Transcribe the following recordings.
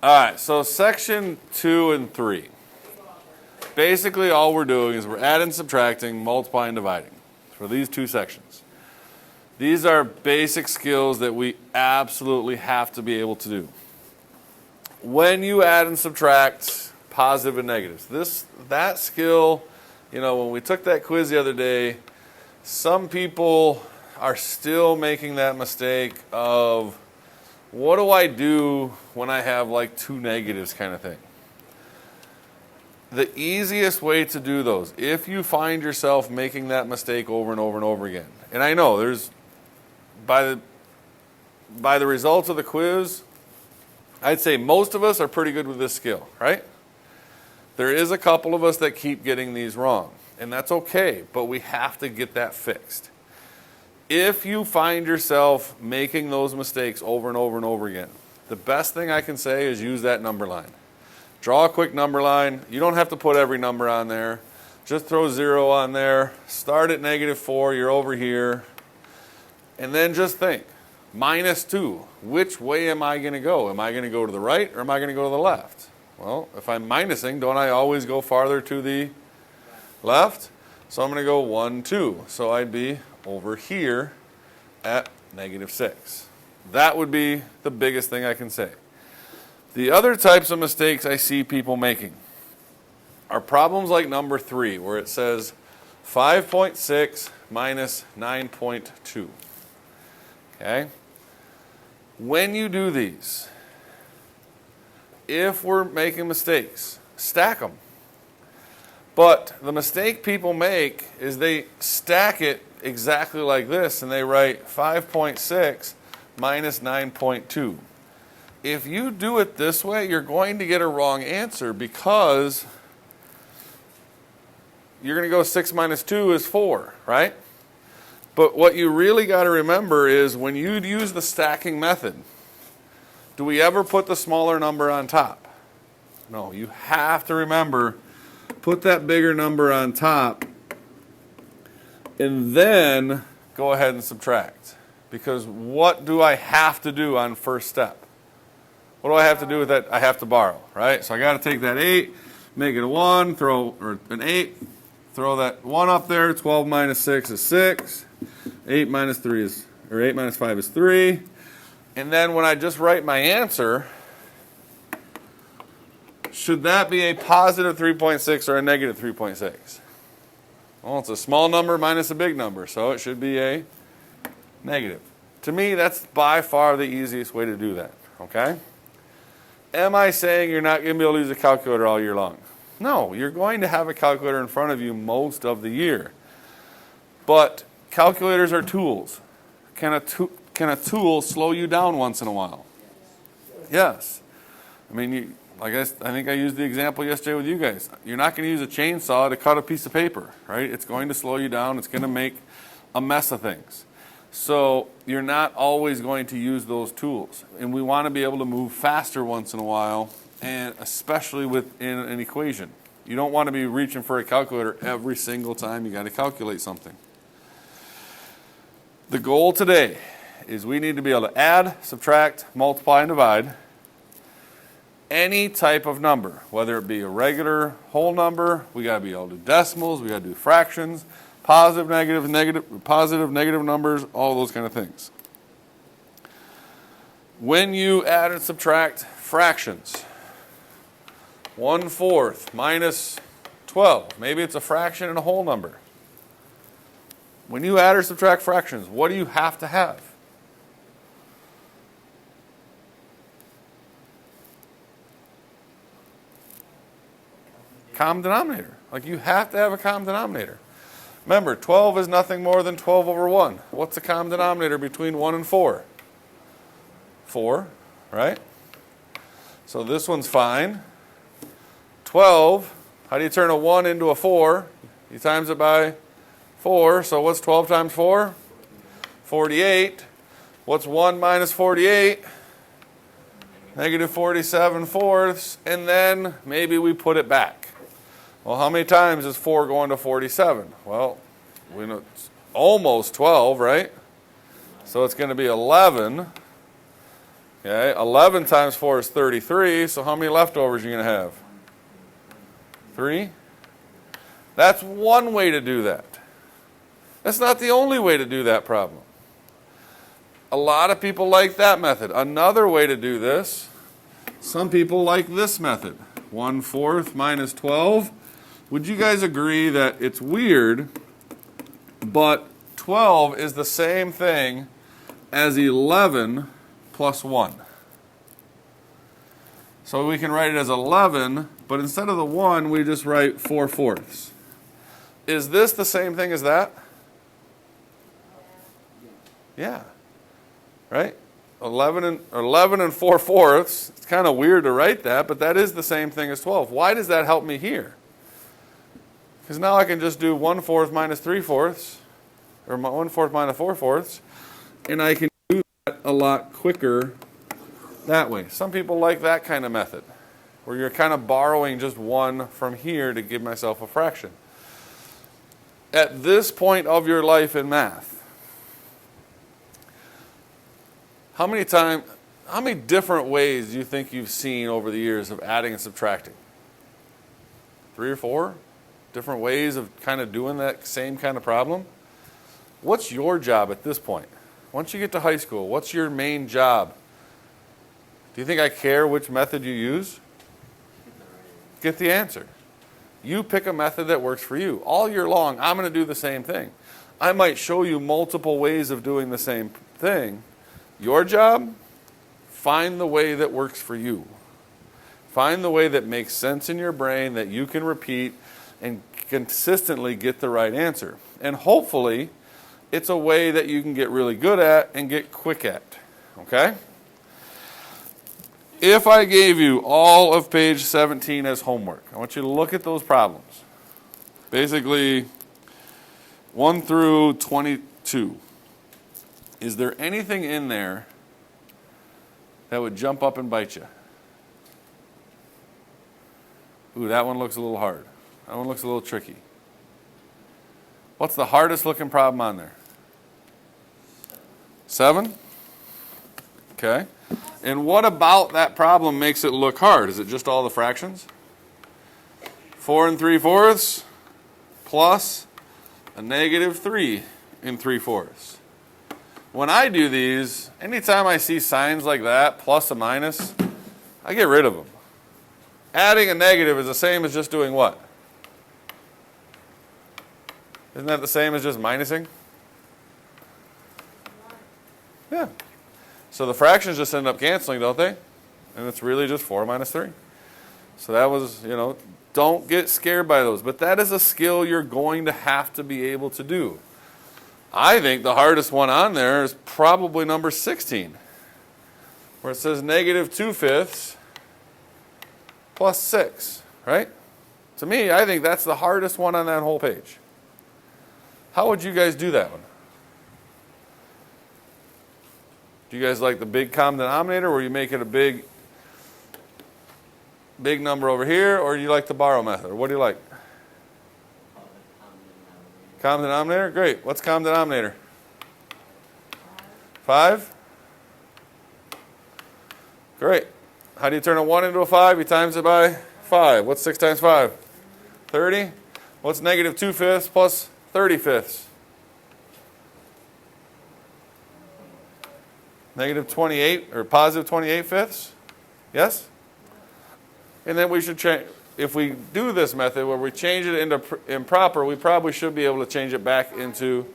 All right, so section 2 and 3. Basically, all we're doing is we're adding, subtracting, multiplying, dividing for these two sections. These are basic skills that we absolutely have to be able to do. When you add and subtract positive and negatives, that skill, when we took that quiz the other day, some people are still making that mistake of, what do I do when I have like two negatives kind of thing? The easiest way to do those, if you find yourself making that mistake over and over and over again, and I know there's, by the results of the quiz, I'd say most of us are pretty good with this skill, right? There is a couple of us that keep getting these wrong, and that's okay, but we have to get that fixed. If you find yourself making those mistakes over and over and over again, the best thing I can say is use that number line. Draw a quick number line. You don't have to put every number on there. Just throw 0 on there. Start at -4. You're over here. And then just think, -2. Which way am I going to go? Am I going to go to the right or am I going to go to the left? Well, if I'm minusing, don't I always go farther to the left? So I'm going to go 1, 2. So I'd be over here at -6. That would be the biggest thing I can say. The other types of mistakes I see people making are problems like number 3, where it says 5.6 minus 9.2. Okay? When you do these, if we're making mistakes, stack them. But the mistake people make is they stack it exactly like this, and they write 5.6 minus 9.2. If you do it this way, you're going to get a wrong answer because you're going to go 6 minus 2 is 4, right? But what you really got to remember is when you use the stacking method, do we ever put the smaller number on top? No, you have to remember, put that bigger number on top and then go ahead and subtract. Because what do I have to do on first step? What do I have to do with that? I have to borrow, right? So I got to take that 8, make it a 1, or an 8, throw that 1 up there. 12 minus 6 is 6. 8 minus 5 is 3. And then when I just write my answer, should that be a positive 3.6 or a negative 3.6? Well, it's a small number minus a big number, so it should be a negative. To me, that's by far the easiest way to do that, okay? Am I saying you're not going to be able to use a calculator all year long? No, you're going to have a calculator in front of you most of the year. But calculators are tools. Can a tool slow you down once in a while? Yes. I mean, I think I used the example yesterday with you guys. You're not going to use a chainsaw to cut a piece of paper, right? It's going to slow you down. It's going to make a mess of things. So you're not always going to use those tools. And we want to be able to move faster once in a while, and especially within an equation. You don't want to be reaching for a calculator every single time you got to calculate something. The goal today is we need to be able to add, subtract, multiply, and divide any type of number, whether it be a regular whole number, we got to be able to do decimals, we got to do fractions, positive, negative numbers, all those kind of things. When you add and subtract fractions, 1/4 minus 12, maybe it's a fraction and a whole number. When you add or subtract fractions, what do you have to have? Common denominator. Like, you have to have a common denominator. Remember, 12 is nothing more than 12 over 1. What's the common denominator between 1 and 4? 4, right? So this one's fine. 12, how do you turn a 1 into a 4? You times it by 4, so what's 12 times 4? 48. What's 1 minus 48? Negative 47/4, and then maybe we put it back. Well, how many times is 4 going to 47? Well, we know it's almost 12, right? So it's going to be 11. Okay, 11 times 4 is 33, so how many leftovers are you going to have? 3? That's one way to do that. That's not the only way to do that problem. A lot of people like that method. Another way to do this, some people like this method. 1/4 minus 12. Would you guys agree that it's weird, but 12 is the same thing as 11 plus 1? So we can write it as 11, but instead of the 1, we just write 4/4. Is this the same thing as that? Yeah. Right? 11 and 4/4. It's kind of weird to write that, but that is the same thing as 12. Why does that help me here? Because now I can just do 1/4 minus 3/4, or 1/4 minus 4/4, and I can do that a lot quicker that way. Some people like that kind of method, where you're kind of borrowing just 1 from here to give myself a fraction. At this point of your life in math, how many different ways do you think you've seen over the years of adding and subtracting? 3 or 4 different ways of kind of doing that same kind of problem? What's your job at this point? Once you get to high school, what's your main job? Do you think I care which method you use? Get the answer. You pick a method that works for you. All year long, I'm going to do the same thing. I might show you multiple ways of doing the same thing. Your job, find the way that works for you. Find the way that makes sense in your brain that you can repeat and consistently get the right answer. And hopefully, it's a way that you can get really good at and get quick at. Okay? If I gave you all of page 17 as homework, I want you to look at those problems. Basically, 1 through 22. Is there anything in there that would jump up and bite you? Ooh, that one looks a little hard. That one looks a little tricky. What's the hardest looking problem on there? 7? Okay. And what about that problem makes it look hard? Is it just all the fractions? 4 3/4 plus a negative 3 3/4. When I do these, anytime I see signs like that, plus a minus, I get rid of them. Adding a negative is the same as just doing what? Isn't that the same as just minusing? Yeah. So the fractions just end up canceling, don't they? And it's really just 4 minus 3. So that was, don't get scared by those. But that is a skill you're going to have to be able to do. I think the hardest one on there is probably number 16, where it says negative 2/5 plus 6, right? To me, I think that's the hardest one on that whole page. How would you guys do that one? Do you guys like the big common denominator, where you make it a big number over here, or do you like the borrow method? Or what do you like? Common denominator? Great. What's common denominator? 5? Great. How do you turn a 1 into a 5? You times it by 5. What's 6 times 5? 30. What's negative 2/5 plus 30/5? Negative 28 or positive 28/5? Yes? And then we should change, if we do this method where we change it into improper, we probably should be able to change it back into,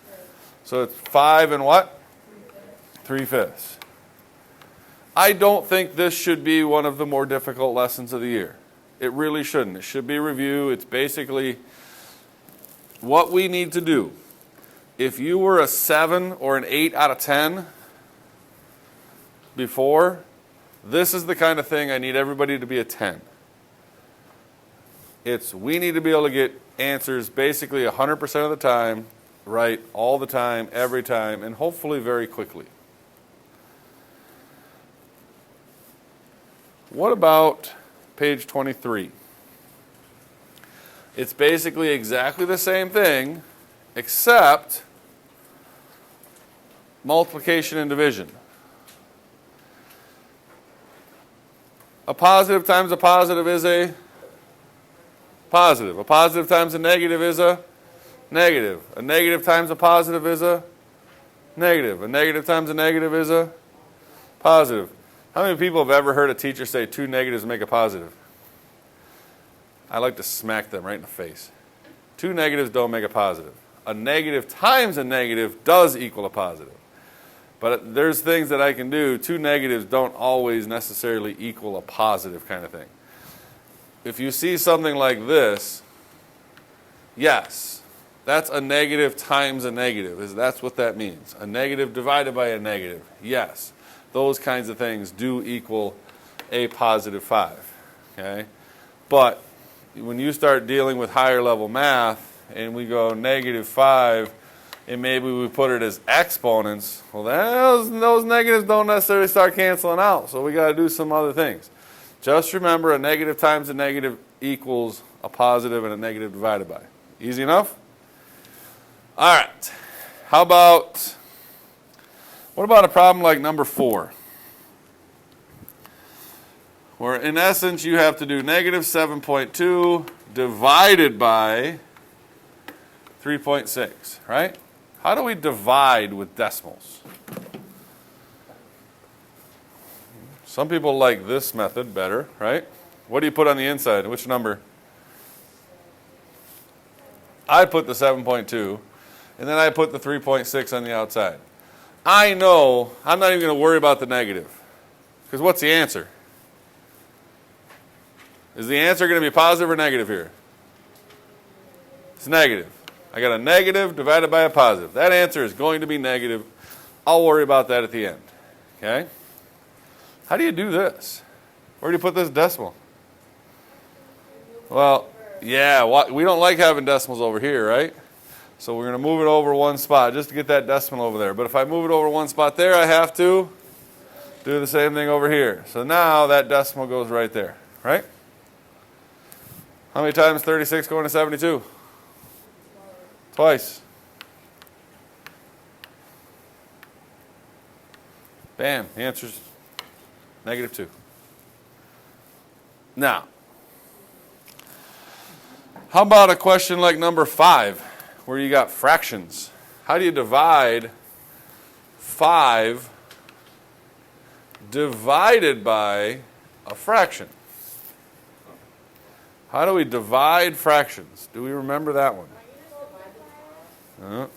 so it's 5 and what? 3/5. I don't think this should be one of the more difficult lessons of the year. It really shouldn't. It should be review. It's basically what we need to do. If you were a 7 or an 8 out of 10 before, this is the kind of thing I need everybody to be a 10. We need to be able to get answers basically 100% of the time, right, all the time, every time, and hopefully very quickly. What about page 23? It's basically exactly the same thing, except multiplication and division. A positive times a positive is a positive. A positive times a negative is a negative. A negative times a positive is a negative. A negative times a negative is a positive. How many people have ever heard a teacher say two negatives make a positive? I like to smack them right in the face. Two negatives don't make a positive. A negative times a negative does equal a positive. But there's things that I can do. Two negatives don't always necessarily equal a positive kind of thing. If you see something like this, yes, that's a negative times a negative. That's what that means. A negative divided by a negative. Yes, those kinds of things do equal a positive 5. Okay? But when you start dealing with higher level math and we go negative 5 and maybe we put it as exponents, well, those negatives don't necessarily start canceling out. So we got to do some other things. Just remember, a negative times a negative equals a positive and a negative divided by. Easy enough? All right. What about a problem like number 4? Where in essence you have to do negative 7.2 divided by 3.6, right? How do we divide with decimals? Some people like this method better, right? What do you put on the inside? Which number? I put the 7.2, and then I put the 3.6 on the outside. I know I'm not even going to worry about the negative. Because what's the answer? Is the answer going to be positive or negative here? It's negative. I got a negative divided by a positive. That answer is going to be negative. I'll worry about that at the end. Okay? How do you do this? Where do you put this decimal? Well, yeah, we don't like having decimals over here, right? So we're going to move it over one spot just to get that decimal over there. But if I move it over one spot there, I have to do the same thing over here. So now that decimal goes right there, right? How many times 36 going to 72? Twice. Bam, the answer's negative 2. Now, how about a question like number 5, where you got fractions? How do you divide 5 divided by a fraction? How do we divide fractions? Do we remember that one?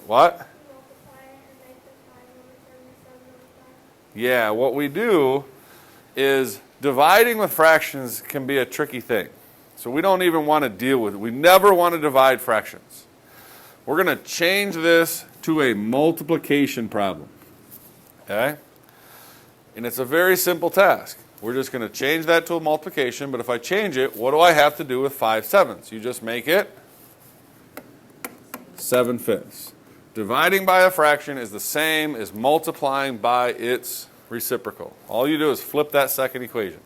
What? Yeah, what we do is dividing with fractions can be a tricky thing. So we don't even want to deal with it. We never want to divide fractions. We're going to change this to a multiplication problem. Okay? And it's a very simple task. We're just going to change that to a multiplication, but if I change it, what do I have to do with 5/7? You just make it 7/5. Dividing by a fraction is the same as multiplying by its reciprocal. All you do is flip that second equation.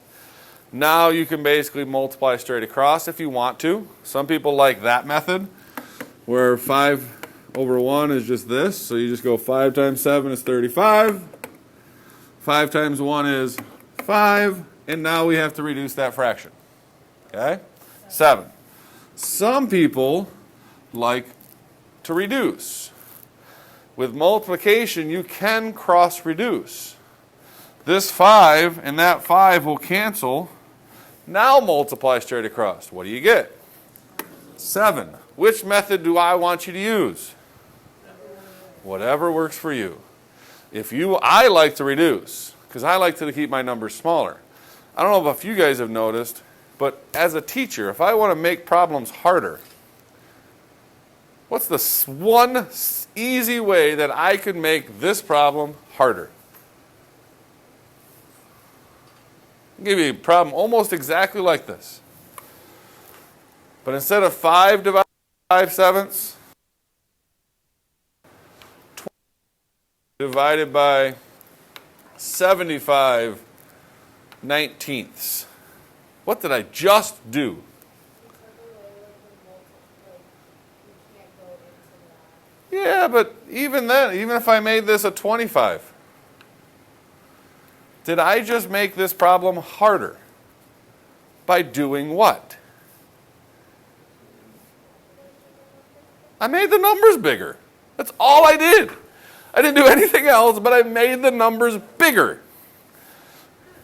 Now you can basically multiply straight across if you want to. Some people like that method, where 5/1 is just this. So you just go 5 times 7 is 35. 5 times 1 is 5. And now we have to reduce that fraction. Okay? 7. Some people like to reduce. With multiplication, you can cross-reduce. This 5 and that 5 will cancel. Now multiply straight across. What do you get? 7. Which method do I want you to use? Whatever works for you. I like to reduce, because I like to keep my numbers smaller. I don't know if you guys have noticed, but as a teacher, if I want to make problems harder, what's the one easy way that I could make this problem harder? I'll give you a problem almost exactly like this. But instead of 5 divided by 5/7, 20 divided by 75/19. What did I just do? Yeah, but even then, even if I made this a 25, did I just make this problem harder? by doing what? I made the numbers bigger. That's all I did. I didn't do anything else, but I made the numbers bigger.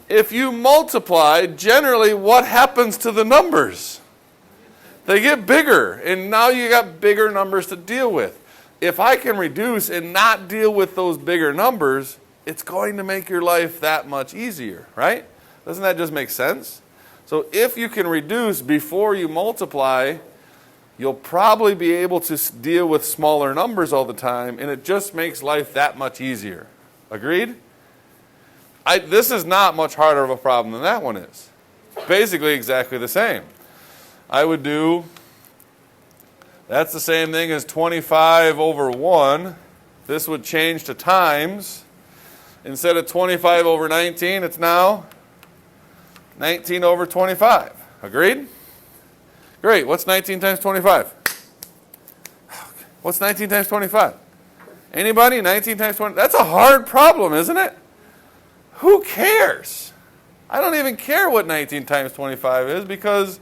If you multiply, generally what happens to the numbers? They get bigger, and now you got bigger numbers to deal with. If I can reduce and not deal with those bigger numbers, it's going to make your life that much easier, right? Doesn't that just make sense? So if you can reduce before you multiply, you'll probably be able to deal with smaller numbers all the time, and it just makes life that much easier. Agreed? This is not much harder of a problem than that one is. Basically exactly the same. I would do, that's the same thing as 25 over 1. This would change to times. Instead of 25 over 19, it's now 19 over 25. Agreed? Great. What's 19 times 25? What's 19 times 25? Anybody? 19 times 20? That's a hard problem, isn't it? Who cares? I don't even care what 19 times 25 is, because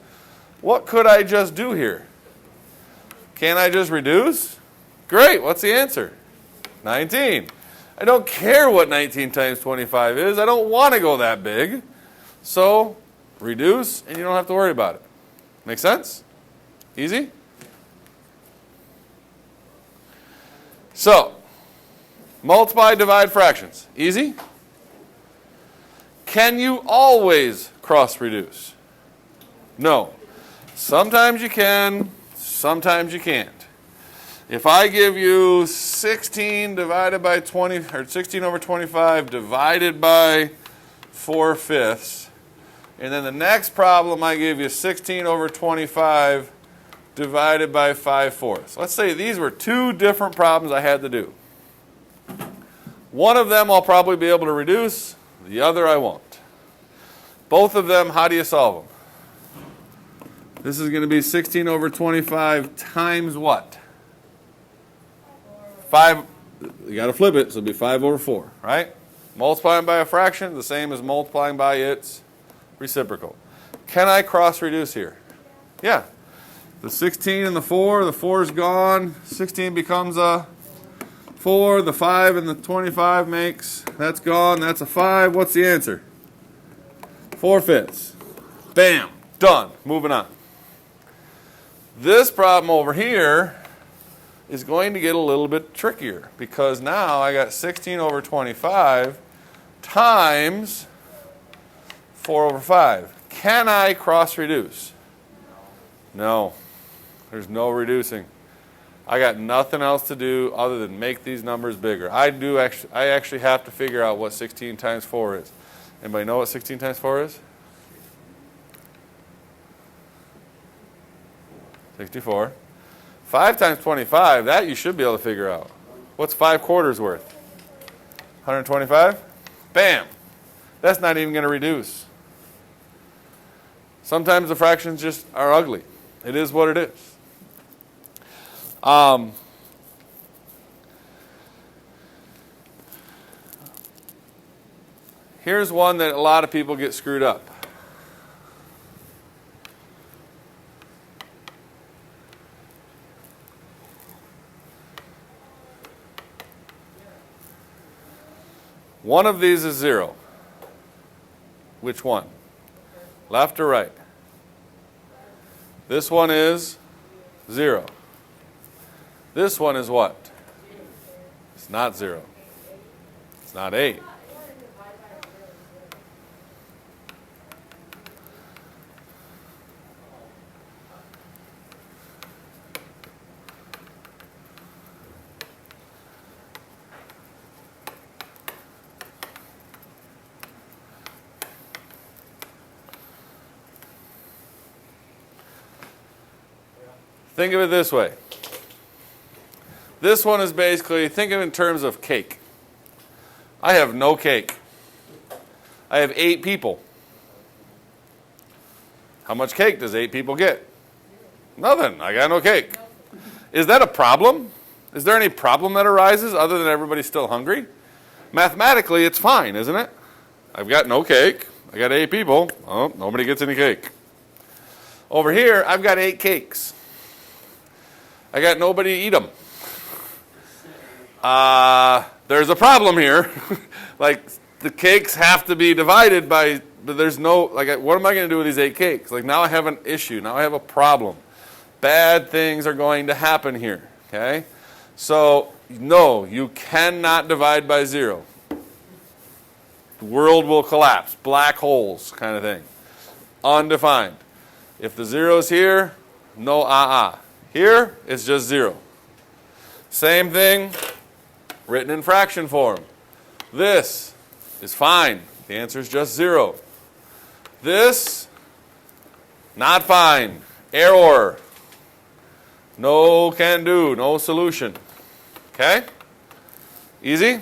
what could I just do here? Can I just reduce? Great. What's the answer? 19. I don't care what 19 times 25 is. I don't want to go that big. So reduce, and you don't have to worry about it. Make sense? Easy? So, multiply, divide fractions. Easy? Can you always cross-reduce? No. Sometimes you can, sometimes you can't. If I give you 16 divided by 20, or 16 over 25 divided by 4/5, and then the next problem I give you 16 over 25 divided by 5/4. Let's say these were two different problems I had to do. One of them I'll probably be able to reduce, the other I won't. Both of them, how do you solve them? This is going to be 16 over 25 times what? 5. You got to flip it, so it'll be 5 over 4, right? Multiplying by a fraction, the same as multiplying by its reciprocal. Can I cross-reduce here? Yeah. The 16 and the 4 is gone. 16 becomes a 4. The 5 and the 25 makes, that's gone. That's a 5. What's the answer? 4/5. Bam. Done. Moving on. This problem over here is going to get a little bit trickier, because now I got 16 over 25 times 4 over 5. Can I cross-reduce? No. There's no reducing. I got nothing else to do other than make these numbers bigger. I actually have to figure out what 16 times 4 is. Anybody know what 16 times 4 is? 64. 5 times 25, that you should be able to figure out. What's 5/4 worth? 125? Bam. That's not even going to reduce. Sometimes the fractions just are ugly. It is what it is. Here's one that a lot of people get screwed up. One of these is 0. Which one? Left or right? This one is 0. This one is what? It's not 0. It's not 8. Think of it this way. This one is basically, think of it in terms of cake. I have no cake. I have 8 people. How much cake does 8 people get? Nothing. I got no cake. Is that a problem? Is there any problem that arises other than everybody's still hungry? Mathematically, it's fine, isn't it? I've got no cake. I got 8 people. Oh, nobody gets any cake. Over here, I've got 8 cakes. I got nobody to eat them. There's a problem here. Like, the cakes have to be divided by, but there's no, like, what am I going to do with these 8 cakes? Like, now I have an issue. Now I have a problem. Bad things are going to happen here, okay? So, no, you cannot divide by 0. The world will collapse. Black holes kind of thing. Undefined. If the 0's here, no Here, it's just 0. Same thing, written in fraction form. This is fine. The answer is just 0. This, not fine. Error. No can do. No solution. Okay? Easy?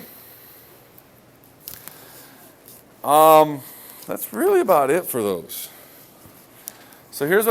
That's really about it for those. So here's what